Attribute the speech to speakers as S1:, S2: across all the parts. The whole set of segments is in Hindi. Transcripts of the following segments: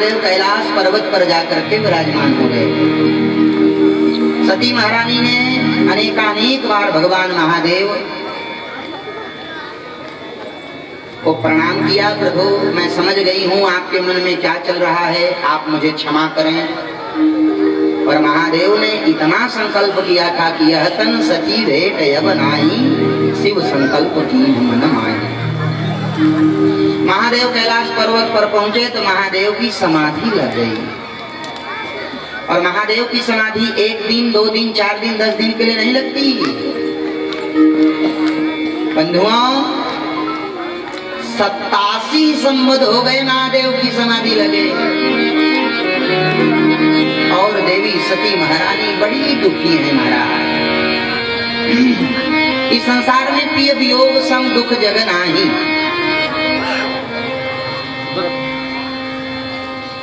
S1: महादेव कैलाश पर्वत पर जाकर के विराजमान हो गए। सती महारानी ने अनेकानेक बार भगवान महादेव को प्रणाम किया। प्रभु, मैं समझ गई हूँ आपके मन में क्या चल रहा है, आप मुझे क्षमा करें। और महादेव ने इतना संकल्प किया था कि यह तन सती भेंट अब नाई, शिव संकल्प की मन माई। महादेव कैलाश पर्वत पर पहुंचे तो महादेव की समाधि लग गई। और महादेव की समाधि 1 दिन 2 दिन 4 दिन 10 दिन के लिए नहीं लगती बंधुओं। 87 संवत हो गए महादेव की समाधि लगे। और देवी सती महारानी बड़ी दुखी है महाराज। इस संसार में पिय वियोग सम दुख जग नाही।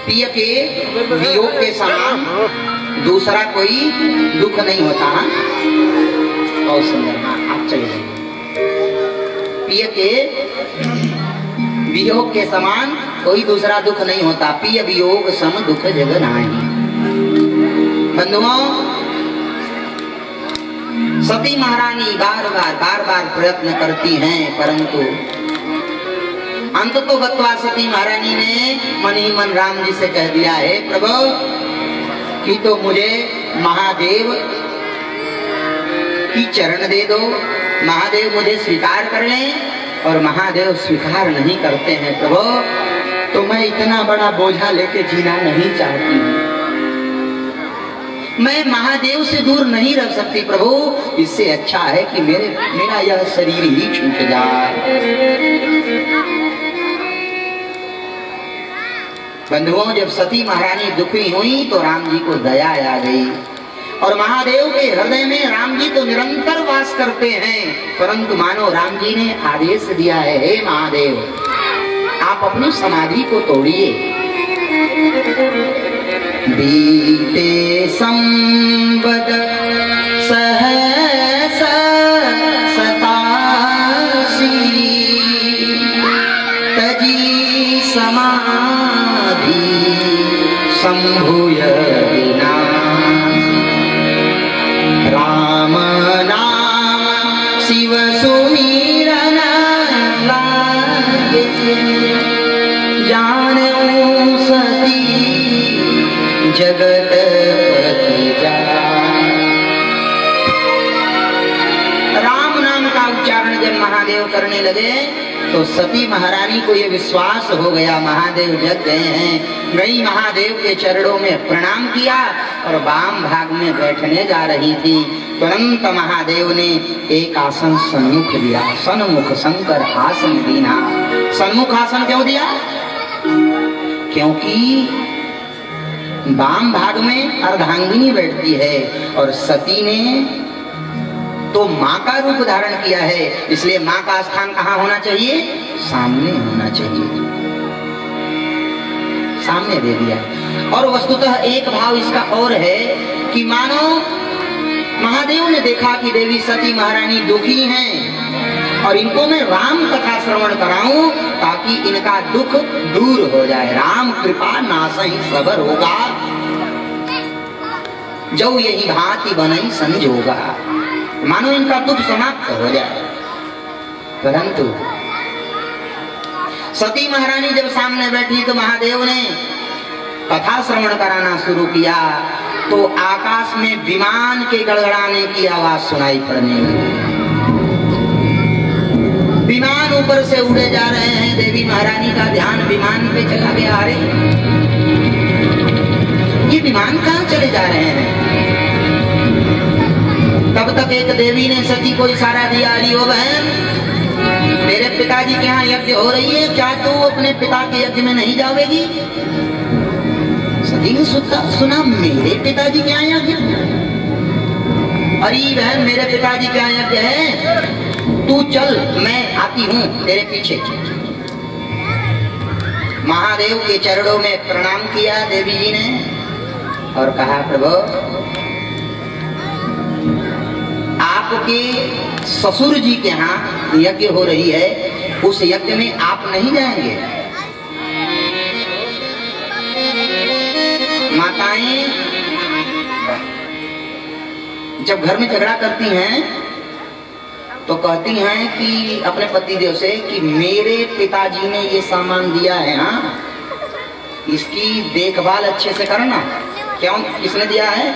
S1: पिय के वियोग के समान दूसरा कोई दुख नहीं होता। बहुत सुंदर, आप चले जाइए। पिय के वियोग के समान कोई दूसरा दुख नहीं होता। पिय वियोग सम दुख जग नाही। बंधुओं, सती महारानी बार बार प्रयत्न करती हैं, परंतु अंत तो गत्वा सती महारानी ने मन ही मन राम जी से कह दिया है, प्रभु कि तो मुझे महादेव की चरण दे दो, महादेव मुझे स्वीकार कर लें। और महादेव स्वीकार नहीं करते हैं। प्रभु, तो मैं इतना बड़ा बोझा लेके जीना नहीं चाहती हूँ, मैं महादेव से दूर नहीं रह सकती प्रभु। इससे अच्छा है कि मेरा यह शरीर ही छूट जाए। बंधुओं, जब सती महारानी दुखी हुई तो राम जी को दया आ गई। और महादेव के हृदय में राम जी तो निरंतर वास करते हैं, परंतु मानो राम जी ने आदेश दिया है, हे महादेव आप अपनी समाधि को तोड़िए। बीते संवद सहस 87 तजी समाधि संभूय विना। राम नाम शिव सुमिरन लागे, जानऊ सती जगत पति जान। राम नाम का उच्चारण जब महादेव करने लगे तो सती महारानी को यह विश्वास हो गया महादेव जग गए हैं। गई महादेव के चरणों में प्रणाम किया और वाम भाग में बैठने जा रही थी। तुरंत महादेव ने एक आसन सन्मुख दिया। सन्मुख शंकर आसन दीना। सन्मुख आसन क्यों दिया? क्योंकि वाम भाग में अर्धांगिनी बैठती है और सती ने तो माँ का रूप धारण किया है, इसलिए माँ का स्थान कहाँ होना चाहिए? सामने होना चाहिए। सामने दे दिया। और वस्तुतः एक भाव इसका और है कि मानो महादेव ने देखा कि देवी सती महारानी दुखी हैं और इनको मैं राम कथा श्रवण कराऊं ताकि इनका दुख दूर हो जाए। राम कृपा नासहि सबर होगा, जो यही भांति बनई संजोगा। मानो इनका दुख समाप्त हो जाए। परंतु सती महारानी जब सामने बैठी तो महादेव ने कथा श्रवण कराना शुरू किया तो आकाश में विमान के गड़गड़ाने की आवाज सुनाई पड़ने लगी। विमान ऊपर से उड़े जा रहे हैं। देवी महारानी का ध्यान विमान पे चला गया। अरे ये विमान कहाँ चले जा रहे हैं? तब तक एक देवी ने सती को इशारा दिया, अरे ओ बहन, मेरे पिताजी के यहाँ यज्ञ हो रही है, क्या तू अपने पिता के यज्ञ में नहीं जाओगी? सती ने सुना मेरे पिताजी के यहाँ यज्ञ? अरे बहन, मेरे पिताजी के यहाँ यज्ञ है, तू चल, मैं आती हूँ तेरे पीछे। महादेव के चरणों में प्रणाम किया देवी जी ने और कहा, प्रभु आपके ससुर जी के यहाँ यज्ञ हो रही है, उस यज्ञ में आप नहीं जाएंगे? माताएं जब घर में झगड़ा करती हैं तो कहती हैं कि अपने पतिदेव से कि मेरे पिताजी ने ये सामान दिया है, हाँ इसकी देखभाल अच्छे से करना। क्यों, किसने दिया है?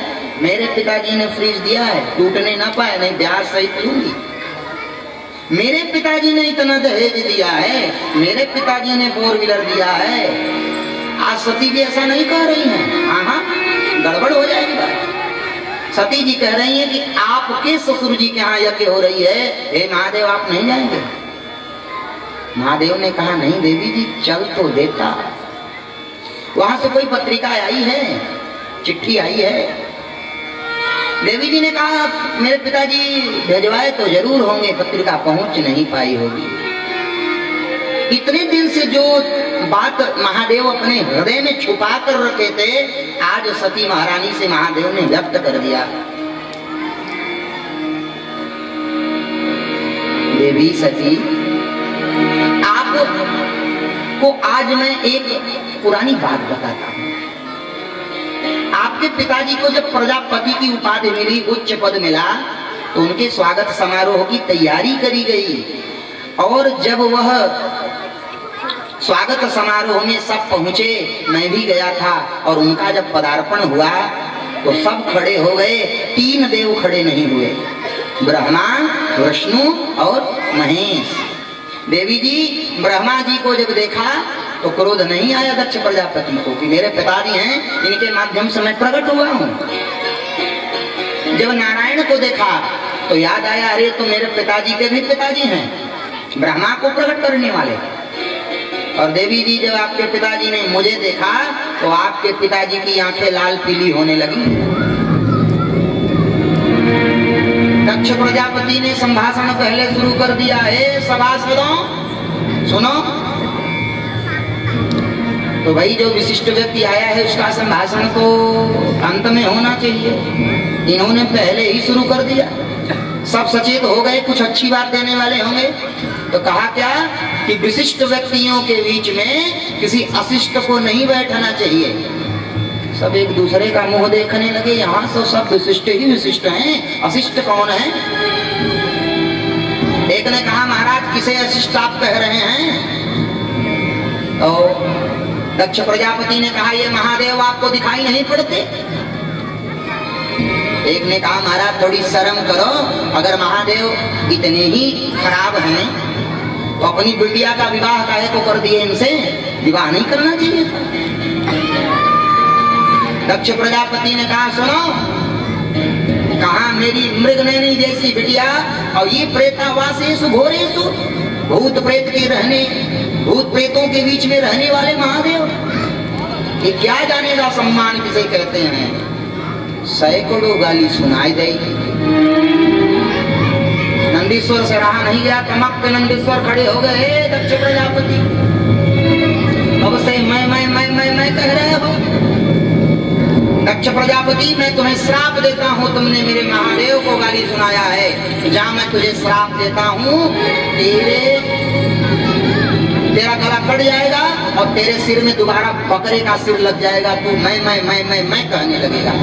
S1: मेरे पिताजी ने फ्रिज दिया है, टूटने ना पाए, नहीं ब्याज सहित लूंगी। मेरे पिताजी ने इतना दहेज दिया है, मेरे पिताजी ने 4 व्हीलर दिया है। आज सती जी ऐसा नहीं कह रही हैं, हाँ गड़बड़ हो जाएगी बात। सती जी कह रही हैं कि आपके ससुर जी के यहाँ यज्ञ हो रही है, हे महादेव आप नहीं जाएंगे? महादेव ने कहा नहीं देवी जी चल तो देता। वहां से कोई पत्रिका आई है, चिट्ठी आई है। देवी जी ने कहा मेरे पिताजी भेजवाए तो जरूर होंगे, पत्रिका पहुंच नहीं पाई होगी। इतने दिन से जो बात महादेव अपने हृदय में छुपा कर रखे थे, आज सती महारानी से महादेव ने व्यक्त कर दिया। देवी सती, आपको आज मैं एक पुरानी बात बताता हूं। आपके पिताजी को जब प्रजापति की उपाधि मिली, उच्च पद मिला, तो उनके स्वागत समारोह की तैयारी करी गई। और जब वह स्वागत समारोह में सब पहुंचे, मैं भी गया था, और उनका जब पदार्पण हुआ तो सब खड़े हो गए, 3 देव खड़े नहीं हुए, ब्रह्मा, विष्णु और महेश। देवी जी ब्रह्मा जी को जब देखा तो क्रोध नहीं आया दक्ष प्रजापति को कि मेरे पिताजी हैं, इनके माध्यम से मैं प्रकट हुआ हूं। जब नारायण को देखा तो याद आया, अरे तो मेरे पिताजी के भी पिताजी हैं, ब्रह्मा को प्रकट करने वाले। और देवी जी जब आपके पिताजी ने मुझे देखा तो आपके पिताजी की आंखें लाल पीली होने लगी। दक्ष प्रजापति ने संभाषण पहले शुरू कर दिया, हे सभासदों सुनो। तो भाई जो विशिष्ट व्यक्ति आया है उसका संभाषण तो अंत में होना चाहिए, इन्होंने पहले ही शुरू कर दिया। सब सचेत हो गए, कुछ अच्छी बात देने वाले होंगे। तो कहा क्या कि विशिष्ट व्यक्तियों के बीच में किसी अशिष्ट को नहीं बैठना चाहिए। सब एक दूसरे का मुंह देखने लगे, यहाँ तो सब विशिष्ट ही विशिष्ट हैं, अशिष्ट कौन है? एक ने कहा महाराज किसे अशिष्ट आप कह रहे हैं? तो दक्ष प्रजापति ने कहा ये महादेव आपको दिखाई नहीं पड़ते? एक ने कहा महाराज थोड़ी शर्म करो, अगर महादेव इतने ही खराब हैं तो अपनी बिटिया का विवाह काहे को कर दिए, इनसे विवाह नहीं करना चाहिए था। दक्ष प्रजापति ने कहा सुनो, कहा मेरी मृगनयनी जैसी बिटिया और ये प्रेतावासेषु घोरेषु, भूत प्रेत के रहने, भूत प्रेतों के बीच में रहने वाले महादेव, ये क्या जानेगा सम्मान किसे कहते हैं? सैकड़ों गाली सुनाई देगी। नंदीश्वर से रहा नहीं गया, तमक नंदीश्वर खड़े हो गए, दक्ष प्रजापति अब से मैं कह रहे हो। दक्ष प्रजापति मैं तुम्हें श्राप देता हूँ, तुमने मेरे महादेव को गाली सुनाया है, जा मैं तुझे श्राप देता हूँ, तेरा गला कट जाएगा और तेरे सिर में दोबारा बकरे का सिर लग जाएगा, तू मैं कहने लगेगा।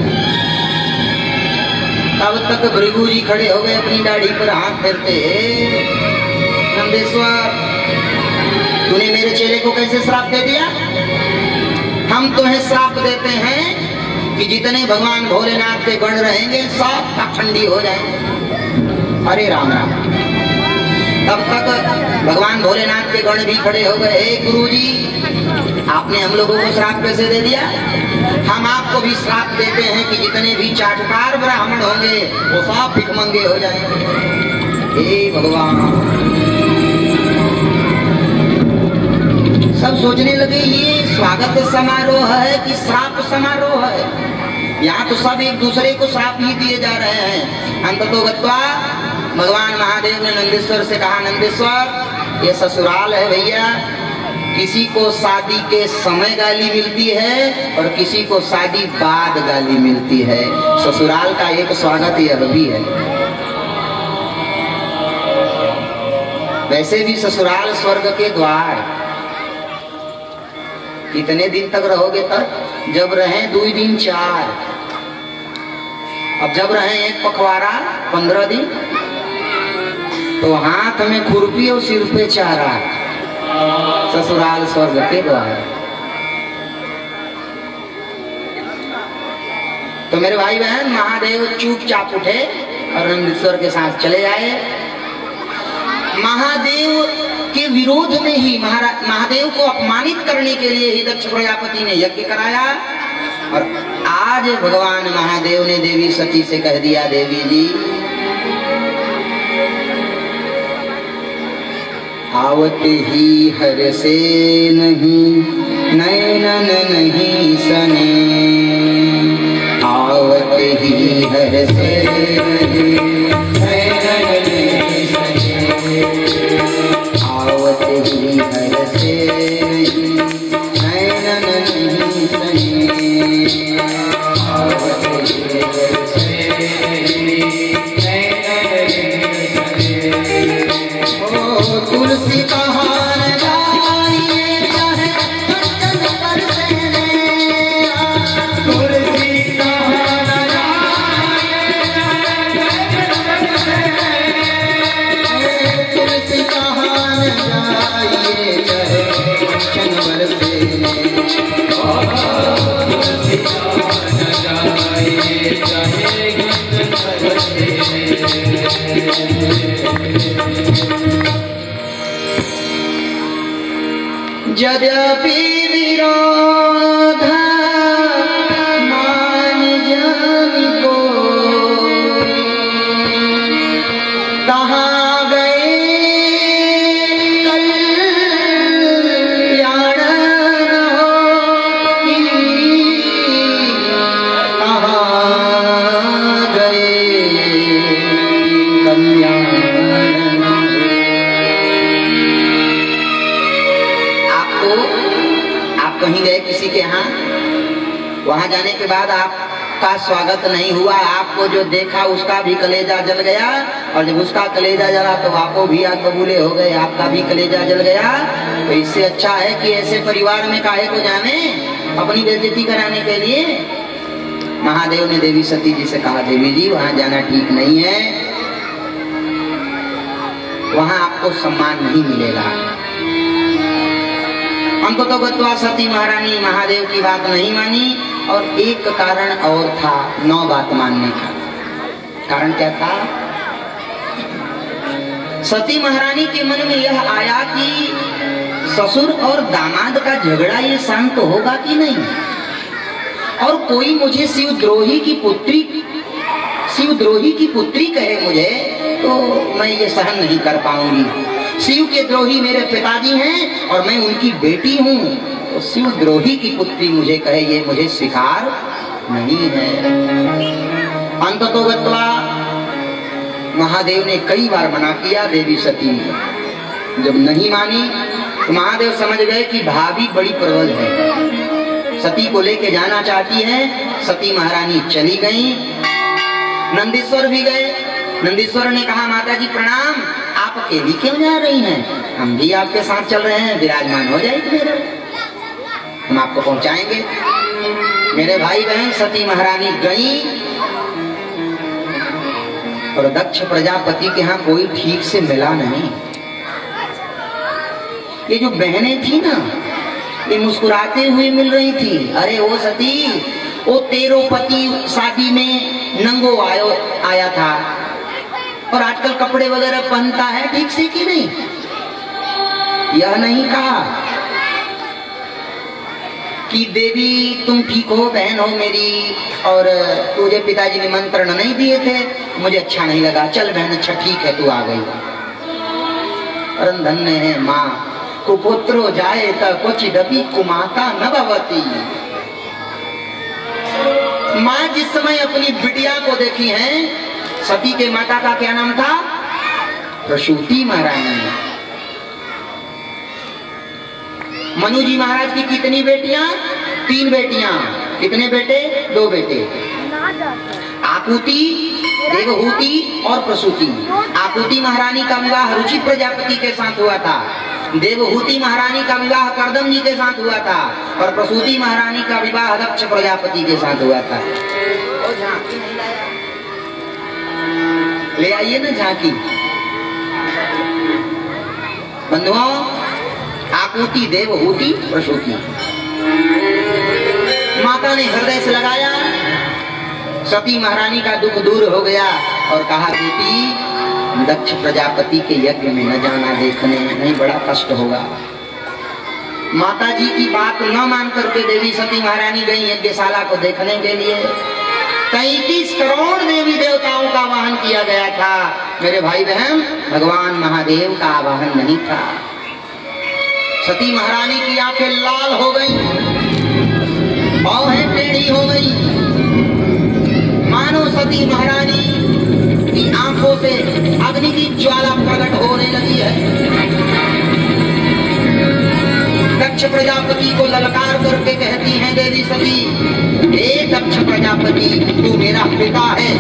S1: तब तक भृगु जी खड़े हो गए, अपनी दाढ़ी पर हाथ फेरते, नंदेश्वर तूने मेरे चेले को कैसे श्राप दे दिया? हम तुम्हें श्राप देते हैं कि जितने भगवान भोलेनाथ के गण रहेंगे सब पाखंडी हो जाएंगे। अरे राम राम। तब तक भगवान भोलेनाथ के गण भी खड़े हो गए, हे गुरुजी आपने हम लोगों को श्राप कैसे दे दिया? हम आपको भी श्राप देते हैं कि जितने भी चाटुकार ब्राह्मण होंगे वो सब भिखमंगे हो जाएंगे। हे भगवान। सब सोचने लगे ये स्वागत समारोह है कि श्राप समारोह है? यहाँ तो सब एक दूसरे को श्राप ही दिए जा रहे हैं। अंततोगत्वा भगवान महादेव ने नंदीश्वर से कहा, नंदीश्वर ये ससुराल है भैया, किसी को शादी के समय गाली मिलती है और किसी को शादी बाद गाली मिलती है। ससुराल का एक स्वागत यह भी है। वैसे भी ससुराल स्वर्ग के द्वार, कितने दिन तक रहोगे तब? जब रहे 2 दिन 4, अब जब रहे एक पखवाड़ा 15 दिन, तो हाथ में खुरपी और सिर पे चारा, ससुराल स्वर्ग के द्वार। तो मेरे भाई बहन, महादेव चुपचाप उठे और नंदीश्वर के साथ चले आए। महादेव के विरोध में ही, महादेव को अपमानित करने के लिए ही दक्ष प्रजापति ने यज्ञ कराया। और आज भगवान महादेव ने देवी सती से कह दिया, देवी जी आवत ही हर से नहीं, नैनन नहीं सने, आवत ही हर से नहीं, नैनन नहीं सने, आवत ही हर से नहीं, नैनन नहीं सने, आवत ही हर से नहीं, नैनन नहीं सने। तुलसी कहान गाइए चाहे कंचन पर सहने, तुलसी कहान गाइए चाहे कंचन पर सहने, तुलसी कहान गाइए चाहे कंचन पर सहने, तुलसी कहान गाइए चाहे कंचन पर सहने। यद्यपि विरोध मान जान को, कहाँ गए कल्याण न होई, कहाँ गए कल्याण। आप कहीं गए किसी के यहाँ, वहां जाने के बाद आपका स्वागत नहीं हुआ, आपको जो देखा उसका भी कलेजा जल गया, और जब उसका कलेजा जला तो आपको भी आग बबूले हो गए, आपका भी कलेजा जल गया। तो इससे अच्छा है कि ऐसे परिवार में काहे को जाने अपनी बेइज्जती कराने के लिए। महादेव ने देवी सती जी से कहा, देवी जी वहां जाना ठीक नहीं है, वहां आपको सम्मान नहीं मिलेगा। हमको तो गत्वा सती महारानी महादेव की बात नहीं मानी, और एक कारण और था 9 बात मानने का। कारण क्या था? सती महारानी के मन में यह आया कि ससुर और दामाद का झगड़ा ये शांत होगा कि नहीं, और कोई मुझे शिवद्रोही की पुत्री कहे मुझे, तो मैं ये सहन नहीं कर पाऊंगी। शिव के द्रोही मेरे पिताजी हैं और मैं उनकी बेटी हूँ, तो शिवद्रोही की पुत्री मुझे कहे, ये मुझे स्वीकार नहीं है। अंततोगत्वा महादेव ने कई बार मना किया, देवी सती जब नहीं मानी तो महादेव समझ गए कि भाभी बड़ी प्रबल है, सती को लेके जाना चाहती है। सती महारानी चली गई, नंदीश्वर भी गए। नंदीश्वर ने कहा, माता जी प्रणाम, आप अकेली क्यों जा रही हैं? हम भी आपके साथ चल रहे हैं, विराजमान हो जाएगी मेरे, हम आपको पहुंचाएंगे। मेरे भाई बहन, सती महारानी गई, और दक्ष प्रजापति के यहाँ कोई ठीक से मिला नहीं। ये जो बहनें थी ना, ये मुस्कुराते हुए मिल रही थी। अरे ओ सती, वो तेरो पति शादी में नंगो आया था, और आजकल कपड़े वगैरह पहनता है ठीक से कि नहीं? यह नहीं कहा कि देवी तुम ठीक हो, बहन हो मेरी, और तुझे पिताजी निमंत्रण नहीं दिए थे, मुझे अच्छा नहीं लगा, चल बहन अच्छा ठीक है तू आ गई। परम धन्य है माँ, कुपुत्रो जाए त क्वचिदपि कुमाता न भवति। माँ जिस समय अपनी बिटिया को देखी है, सती के माता का क्या नाम था? प्रसूति महारानी। मनु जी महाराज की कितनी बेटियां? 3 बेटियां। कितने बेटे? 2 बेटे, आकुति, देवहूति और प्रसूति। आकुति महारानी का विवाह रुचि प्रजापति के साथ हुआ था, देवहूति महारानी का विवाह करदम जी के साथ हुआ था और प्रसूति महारानी का विवाह दक्ष प्रजापति के साथ हुआ था। तो झांकी नहीं लाया, ले आइए ना झांकी। बंधुओं, आकुति, देवहूति, प्रसूति। माता ने हृदय से लगाया, सती महारानी का दुख दूर हो गया और कहा बेटी दक्ष प्रजापति के यज्ञ में न जाना देखने, नहीं बड़ा कष्ट होगा। माता जी की बात न मान करके देवी सती महारानी गई यज्ञशाला को देखने के लिए। 33 करोड़ देवी देवताओं का आवाहन किया गया था। मेरे भाई बहन, भगवान महादेव का आवाहन नहीं था। सती महारानी की आंखें लाल हो गई, बाहें टेढ़ी हो गई, मानो सती महारानी की आंखों से अग्नि की ज्वाला प्रकट होने लगी है। दक्ष प्रजापति को ललकार करके कहती हैं देवी सती, हे दक्ष प्रजापति तू मेरा पिता है,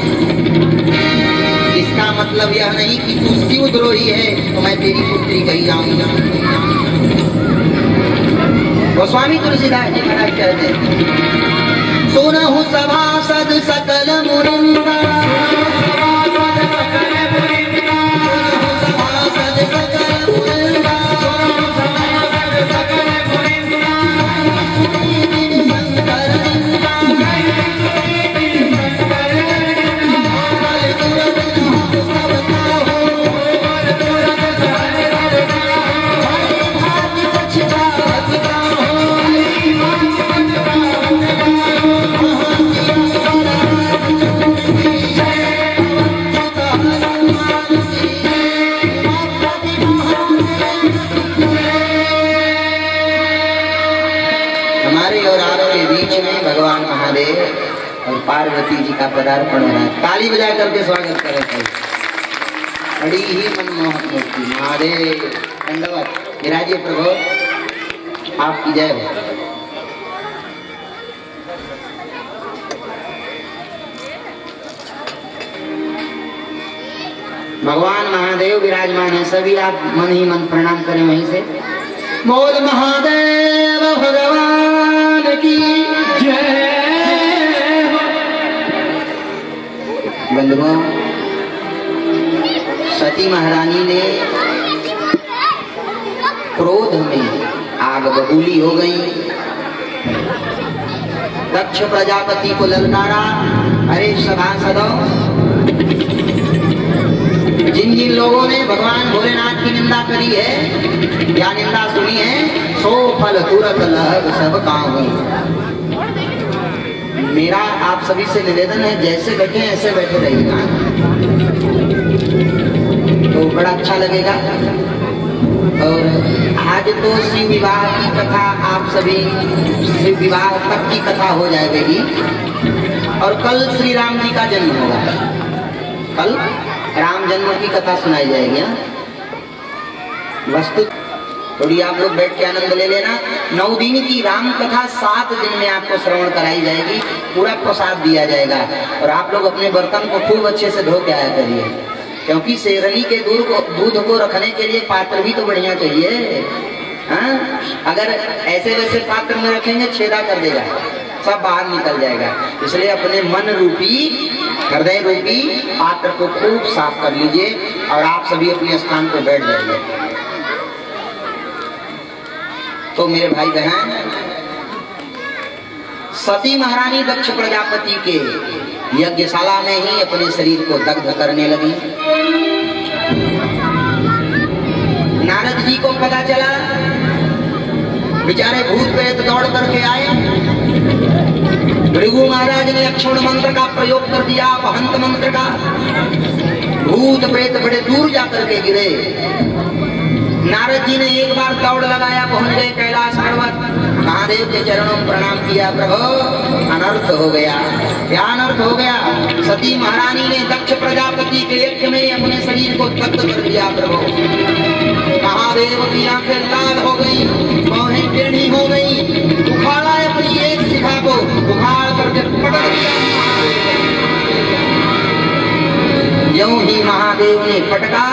S1: इसका मतलब यह नहीं कि तू शिवद्रोही है तो मैं तेरी पुत्री कही जाऊंगी। गोस्वामी तुलसीदास जी महाराज कहते हैं, सुनहु सभासद सकल मुनिंदा, भगवान महादेव और पार्वती जी का पदार्पण हो रहा है। ताली बजा करके स्वागत करें भाई। बड़ी ही मनमोहक मूर्ति महादेव। धन्यवाद। विराजिए प्रभु, आपकी जय हो। भगवान महादेव विराजमान है। सभी आप मन ही मन प्रणाम करें वहीं से। बोल महादेव भगवान की जय। बंधुओं, सती महारानी ने क्रोध में आग बबूली हो गई। दक्ष प्रजापति को ललकारा, अरे सभासदों, जिन जिन लोगों ने भगवान भोलेनाथ की निंदा करी है या निंदा सुनी है, सो फल तुरंत लहग सब काहू। मेरा आप सभी से निवेदन है, जैसे बैठे ऐसे बैठे रहिएगा तो बड़ा अच्छा लगेगा। और आज तो शिव विवाह की कथा, आप सभी शिव विवाह तक की कथा हो जाएगी और कल श्री राम जी का जन्म होगा। कल राम जन्म की कथा सुनाई जाएगी। वस्तु थोड़ी आप लोग बैठ के आनंद ले लेना। 9 दिन की राम कथा 7 दिन में आपको श्रवण कराई जाएगी। पूरा प्रसाद दिया जाएगा और आप लोग अपने बर्तन को खूब अच्छे से धो के आया करिए, क्योंकि शेरनी के दूध को रखने के लिए पात्र भी तो बढ़िया चाहिए। हाँ? अगर ऐसे वैसे पात्र में रखेंगे छेदा कर देगा, सब बाहर निकल जाएगा। इसलिए अपने मन रूपी, हृदय रूपी पात्र को खूब साफ कर लीजिए और आप सभी अपने स्थान पर बैठ जाइए। तो मेरे भाई बहन, सती महारानी दक्ष प्रजापति के यज्ञशाला में ही अपने शरीर को दग्ध करने लगी। नारद जी को पता चला, बेचारे भूत प्रेत दौड़ करके आए। भृगु महाराज ने अक्षुण मंत्र का प्रयोग कर दिया, अपहंत मंत्र का। भूत प्रेत बड़े दूर जाकर के गिरे। नारद जी ने एक बार दौड़ लगाया, पहुंच गए कैलाश पर्वत। महादेव के चरणों में प्रणाम किया। प्रभु, अनर्थ हो गया। क्या अनर्थ हो गया? सती महारानी ने दक्ष प्रजापति के यज्ञ में अपने शरीर को दग्ध कर दिया। प्रभु, महादेव की आंखें लाल हो गई, बाहें टेढ़ी हो गई। उखाड़ा अपनी एक शिखा को, उखाड़ करके पटक दिया। यूं ही महादेव ने पटका,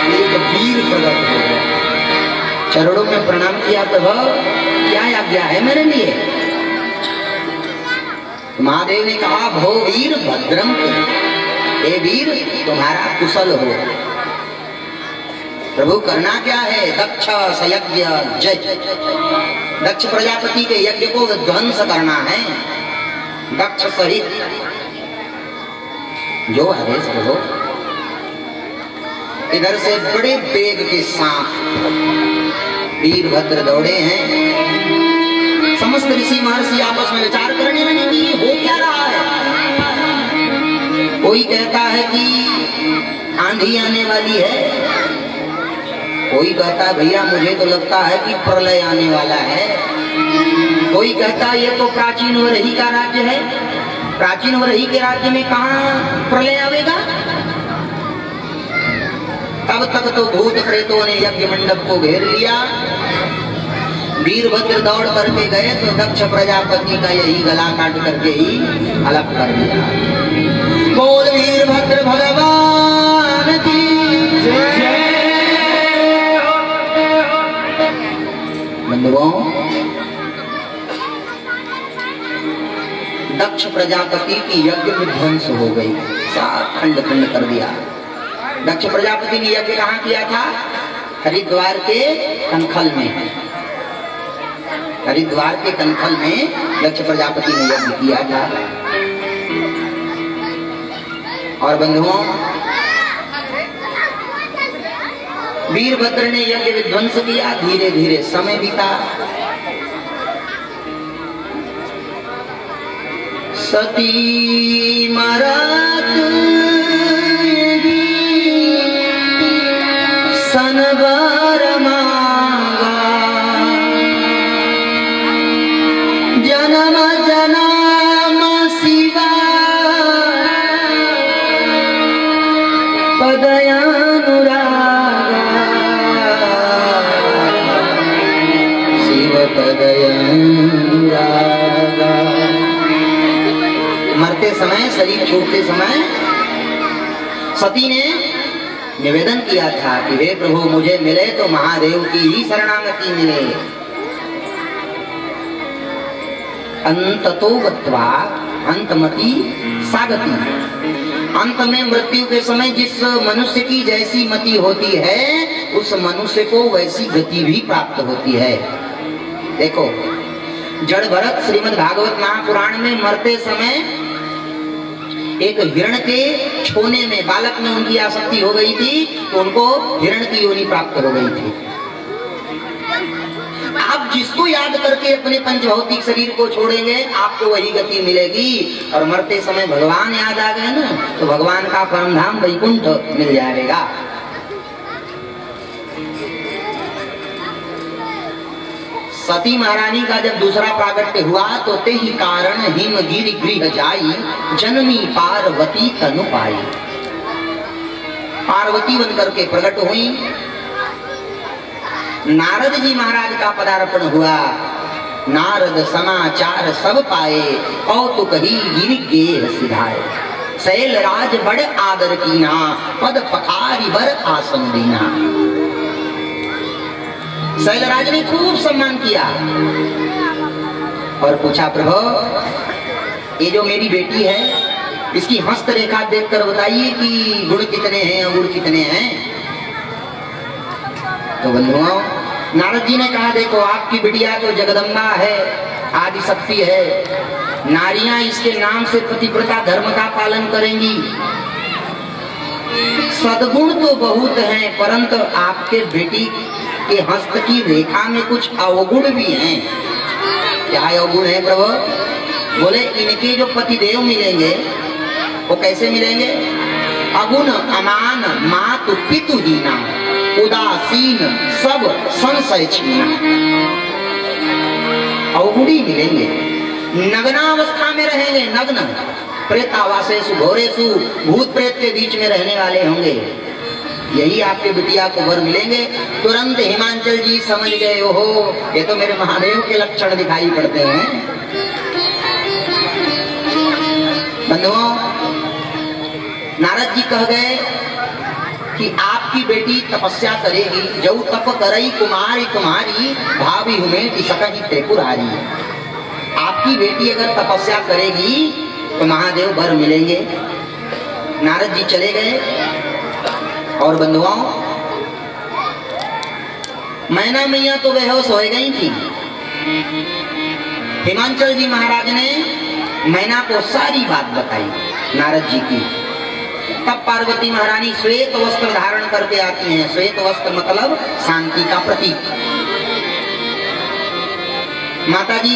S1: एक वीर प्रकट हो गया। चरणों में प्रणाम किया, प्रभु क्या आज्ञा है मेरे लिए? महादेव ने कहा, भो वीर भद्रम, हे वीर तुम्हारा कुशल हो। प्रभु करना क्या है? दक्ष सयज्ञ जय, दक्ष प्रजापति के यज्ञ को ध्वंस करना है, दक्ष सहित जो आदेश प्रभु। इधर से बड़े वेग के साथ वीरभद्र दौड़े हैं। समस्त ऋषि महर्षि आपस में विचार करने लगे कि ये हो क्या रहा है। कोई कहता है कि आंधी आने वाली है, कोई कहता है भैया मुझे तो लगता है कि प्रलय आने वाला है, कोई कहता है ये तो प्राचीन वरही का राज्य है, प्राचीन वरही के राज्य में कहाँ प्रलय आवेगा। तब तक तो भूत प्रेतों ने यज्ञ मंडप को घेर लिया। वीरभद्र दौड़ करके गए तो दक्ष प्रजापति का यही गला काट करके ही अलग कर दिया। बोल वीरभद्र भगवान की जय। बंधुओं, दक्ष प्रजापति की यज्ञ में ध्वंस हो गई, सात खंड खंड कर दिया। दक्ष प्रजापति ने यज्ञ कहाँ किया था? हरिद्वार के कनखल में। हरिद्वार के कनखल में दक्ष प्रजापति ने यज्ञ किया था। और बंधुओं, वीरभद्र ने यज्ञ विध्वंस किया। धीरे धीरे समय बीता। सती मरत सनबर मांगा, जन्म जन्म शिवा पदयानुरागा, शिव पदयानुरागा। मरते समय, शरीर छोड़ते समय सती ने निवेदन किया था कि हे प्रभु मुझे मिले तो महादेव की ही शरणागति मिले। अंततो गत्वा अंतमति सागति। अंत में मृत्यु के समय जिस मनुष्य की जैसी मति होती है उस मनुष्य को वैसी गति भी प्राप्त होती है। देखो, जड़ भरत श्रीमद् भागवत महापुराण में मरते समय एक हिरण के छोने में बालक में उनकी आसक्ति हो गई थी तो उनको हिरण की योनि प्राप्त हो गई थी। आप जिसको याद करके अपने पंचभौतिक शरीर को छोड़ेंगे आपको वही गति मिलेगी। और मरते समय भगवान याद आ गए ना तो भगवान का परम धाम वैकुंठ मिल जाएगा। सती महारानी का जब दूसरा प्रागट्य हुआ तो ते ही कारण हिमगिरि गृह जाई, जननी पार्वती तनु पाई। पार्वती बनकर के प्रकट हुई। नारद जी महाराज का पदार्पण हुआ। नारद समाचार सब पाए, कौतुक ही गिरि गेह सिधाए। शैल राज बड़ आदर कीना, पद पखारी बर आसन दीना। शैलराज ने खूब सम्मान किया और पूछा, प्रभु ये जो मेरी बेटी है इसकी हस्त रेखा देखकर बताइए कि गुण कितने हैं, अवगुण कितने हैं। तो बंधुओं, नारद जी ने कहा, देखो आपकी बिटिया तो जगदम्बा है, आदि शक्ति है। नारियां इसके नाम से पतिव्रता धर्म का पालन करेंगी। सद्गुण तो बहुत हैं परंतु आपके बेटी के हस्त की रेखा में कुछ अवगुण भी हैं। क्या अवगुण है प्रभु? बोले इनके जो पतिदेव मिलेंगे वो कैसे मिलेंगे? अगुण अमान मातु पितु दीना, उदासीन सब संशय छीना। अवगुणी मिलेंगे, नग्नावस्था में रहेंगे, नग्न प्रेतावासेषु घोरेषु, भूत प्रेत के बीच में रहने वाले होंगे। यही आपके बिटिया को वर मिलेंगे। तुरंत हिमांचल जी समझ गए, ओहो ये तो मेरे महादेव के लक्षण दिखाई पड़ते हैं। बंधुओं, नारद जी कह गए कि आपकी बेटी तपस्या करेगी, जो तप करई कुमारी कुमारी भावी हुमें सकहि त्रिपुरारी। आपकी बेटी अगर तपस्या करेगी तो महादेव वर मिलेंगे। नारद जी चले गए और बंधुओं मैना मैया तो बेहोश हो गई थी। हिमांचल जी महाराज ने मैना को सारी बात बताई नारद जी की। तब पार्वती महारानी श्वेत वस्त्र धारण करके आती हैं। श्वेत वस्त्र मतलब शांति का प्रतीक। माता जी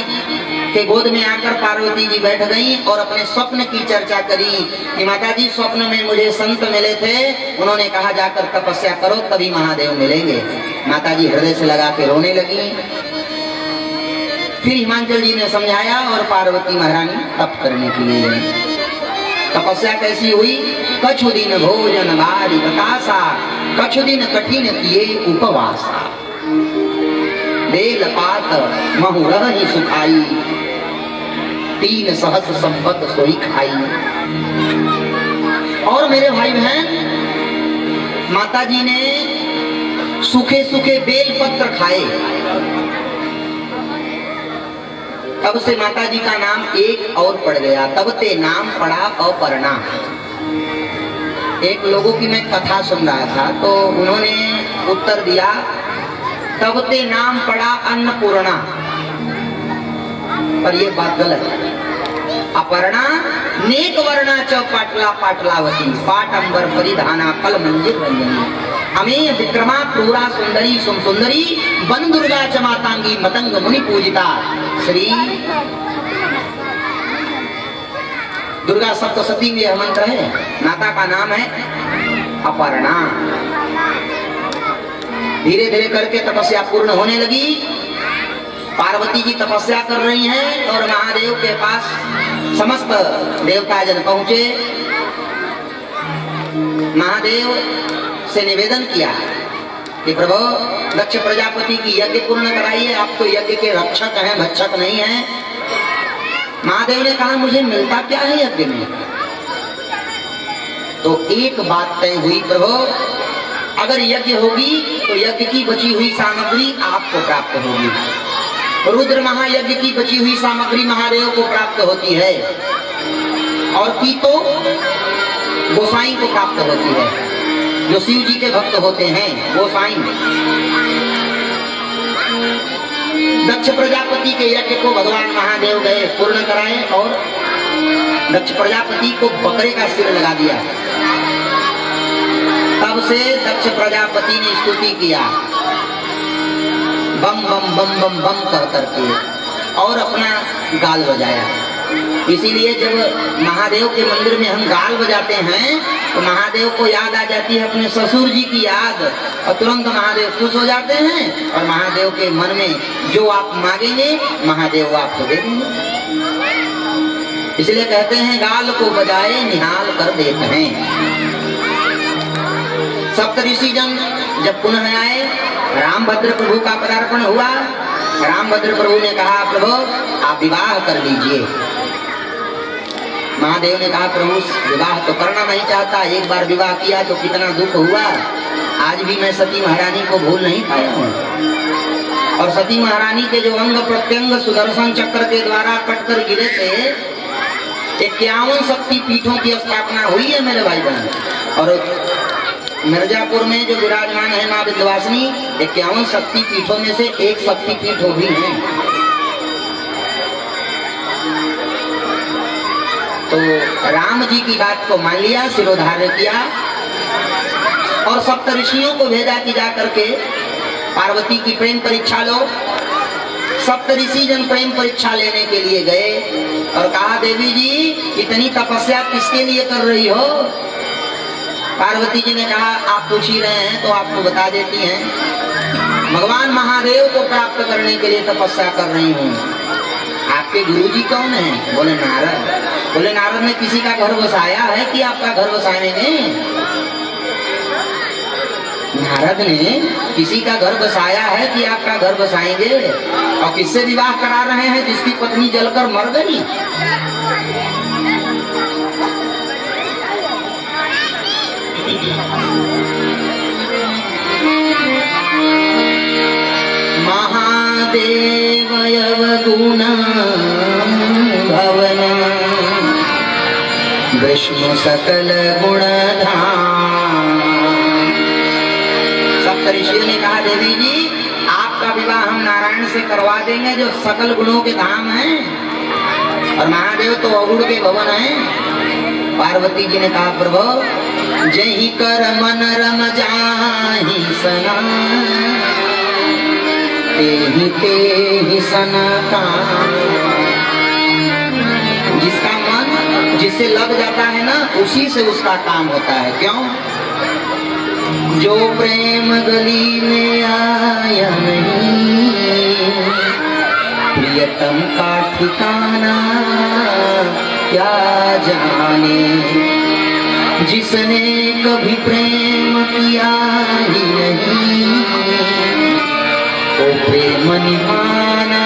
S1: के गोद में आकर पार्वती जी बैठ गई और अपने स्वप्न की चर्चा करी कि माता जी स्वप्न में मुझे संत मिले थे, उन्होंने कहा जाकर तपस्या करो तभी महादेव मिलेंगे। माता जी हृदय से लगा के रोने लगी। फिर हिमांचल जी ने समझाया और पार्वती महारानी तप करने के लिए गई। तपस्या कैसी हुई? कछु दिन भोजन बारी बतासा, कछु दिन कठिन किए उपवासा। बेल पात महु रहि सुखाई, 3 सहस्र संपत सोई खाई। और मेरे भाई बहन, माता जी ने सूखे सूखे बेल पत्र खाए। तब से माता जी का नाम एक और पड़ गया। तब ते नाम पड़ा अपर्णा। एक लोगों की मैं कथा सुन रहा था तो उन्होंने उत्तर दिया तब ते नाम पड़ा अन्नपूर्णा, पर ये बात गलत है। अपर्णा नेक वर्णा च पाटला पाटलावती, पाट अंबर परिधाना कल मंजिर रंजनी। हमें विक्रमा क्रूरा सुंदरी सुम सुंदरी, वन दुर्गा च मातांगी मतंग मुनि पूजिता। श्री दुर्गा सप्तशती में यह मंत्र है। माता का नाम है अपर्णा। धीरे धीरे करके तपस्या पूर्ण होने लगी। पार्वती जी तपस्या कर रही हैं और महादेव के पास समस्त देवता जन पहुंचे। महादेव से निवेदन किया कि प्रभु दक्ष प्रजापति की यज्ञ पूर्ण कराइए, आप तो यज्ञ के रक्षक हैं, भक्षक नहीं हैं। महादेव ने कहा मुझे मिलता क्या है यज्ञ में? तो एक बात तय हुई, प्रभु अगर यज्ञ होगी तो यज्ञ की बची हुई सामग्री आपको प्राप्त होगी। रुद्र महायज्ञ की बची हुई सामग्री महादेव को प्राप्त होती है और की तो गोसाई को प्राप्त होती है। जो शिव जी के भक्त होते हैं गोसाई। दक्ष प्रजापति के यज्ञ को भगवान महादेव गए पूर्ण कराए और दक्ष प्रजापति को बकरे का सिर लगा दिया। तब से दक्ष प्रजापति ने स्तुति किया बम बम बम बम बम कर करके और अपना गाल बजाया। इसीलिए जब महादेव के मंदिर में हम गाल बजाते हैं तो महादेव को याद आ जाती है अपने ससुर जी की याद, और तुरंत महादेव खुश हो जाते हैं और महादेव के मन में जो आप मांगेंगे महादेव आपको दे देंगे। इसलिए कहते हैं गाल को बजाए निहाल कर देते हैं। सप्तऋषि जन जब पुनः आए, रामभद्र प्रभु का पदार्पण हुआ। रामभद्र प्रभु ने कहा प्रभु आप विवाह कर लीजिए। महादेव ने कहा प्रभु विवाह तो करना नहीं चाहता, एक बार विवाह किया तो कितना दुख हुआ। आज भी मैं सती महारानी को भूल नहीं पाया हूँ। और सती महारानी के जो अंग प्रत्यंग सुदर्शन चक्र के द्वारा कटकर गिरे थे, 51 शक्ति पीठों की स्थापना हुई है मेरे भाई बहन। और मिर्जापुर में जो विराजमान है माँ विंध्यवासिनी, 51 शक्ति पीठों में से एक शक्ति पीठ हो भी है। तो राम जी की बात को मान लिया, सिरोधार्य किया और सप्तऋषियों को भेजा कि जा करके पार्वती की प्रेम परीक्षा लो। सप्तऋषि जन प्रेम परीक्षा लेने के लिए गए और कहा देवी जी इतनी तपस्या किसके लिए कर रही हो? पार्वती जी ने कहा आप पूछ ही रहे हैं तो आपको बता देती हैं, भगवान महादेव को प्राप्त करने के लिए तपस्या कर रही हूँ। आपके गुरुजी कौन है? बोले नारद। बोले नारद ने किसी का घर बसाया है कि आपका घर बसाएंगे? नारद ने किसी का घर बसाया है कि आपका घर बसाएंगे? और किससे विवाह करा रहे हैं जिसकी पत्नी जलकर मर गई? महादेव अवगुण भवन विष्णु सकल गुण धाम। सप्तऋषियों ने कहा देवी जी आपका विवाह हम नारायण से करवा देंगे जो सकल गुणों के धाम हैं, और महादेव तो अवगुण के भवन हैं। पार्वती जी ने कहा प्रभु जही कर मन रम जाहि सना तेहि सनका। जिसका मन जिससे लग जाता है ना उसी से उसका काम होता है। क्यों? जो प्रेम गली में आया नहीं प्रियतम का ठिकाना क्या जाने। जिसने कभी प्रेम किया ही नहीं वो प्रेम निभाना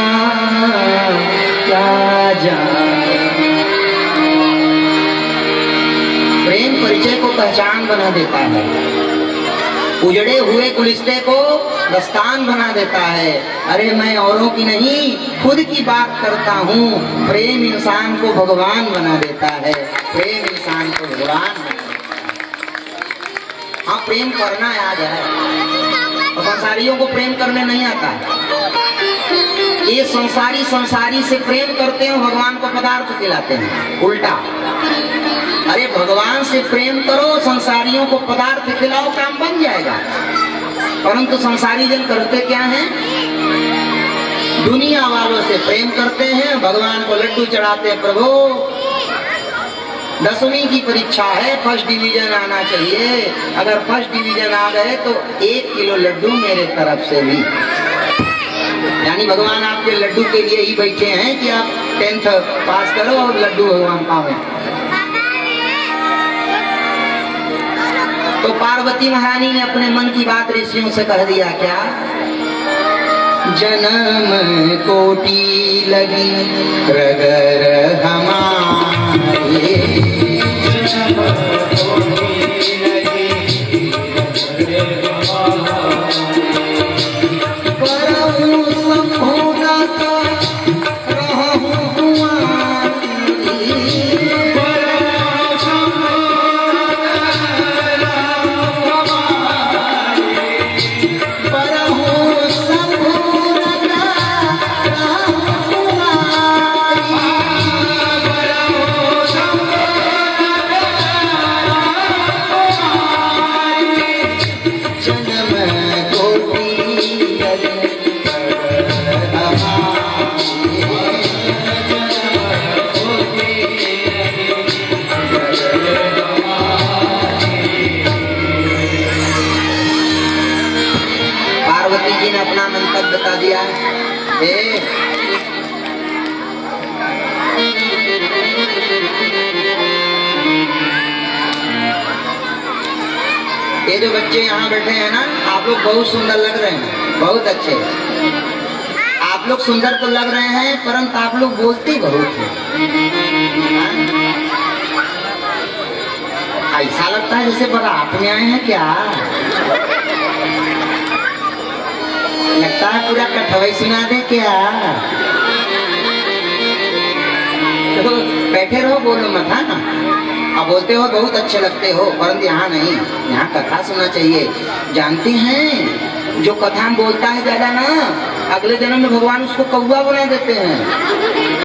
S1: क्या जाने। प्रेम परिचय को पहचान बना देता है, उजड़े हुए गुलिस्ते को दस्तान बना देता है। अरे मैं औरों की नहीं खुद की बात करता हूँ। प्रेम इंसान को भगवान बना देता है, प्रेम इंसान को भगवान। हाँ प्रेम करना याद है, और संसारियों को प्रेम करने नहीं आता। ये संसारी से प्रेम करते हैं, भगवान को पदार्थ खिलाते हैं। उल्टा, अरे भगवान से प्रेम करो, संसारियों को पदार्थ खिलाओ, काम बन जाएगा। परंतु संसारी जन करते क्या हैं? दुनिया वालों से प्रेम करते हैं, भगवान को लड्डू चढ़ाते हैं। प्रभु 10वीं की परीक्षा है, फर्स्ट डिवीजन आना चाहिए। अगर फर्स्ट डिवीजन आ गए तो 1 किलो लड्डू मेरे तरफ से भी। यानी भगवान आपके लड्डू के लिए ही बैठे हैं कि आप 10th पास करो और लड्डू भगवान पावे। तो पार्वती महारानी ने अपने मन की बात ऋषियों से कह दिया क्या? जन्म कोटि लगी रगर हमारे बता दिया। ये जो बच्चे यहाँ बैठे हैं ना, आप लोग बहुत सुंदर लग रहे हैं, बहुत अच्छे। आप लोग सुंदर तो लग रहे हैं, परंतु आप लोग बोलते बहुत हैं। ऐसा लगता है जैसे बारात में आए हैं क्या? लगता है पूरा कठवई सुना दे क्या? तो बैठे रहो, बोलो मत। हाँ, आप बोलते हो बहुत अच्छे लगते हो, परंतु यहाँ नहीं, यहाँ कथा सुनना चाहिए। जानते हैं जो कथा बोलता है ज्यादा ना, अगले जन्म में भगवान उसको कौवा बना देते हैं।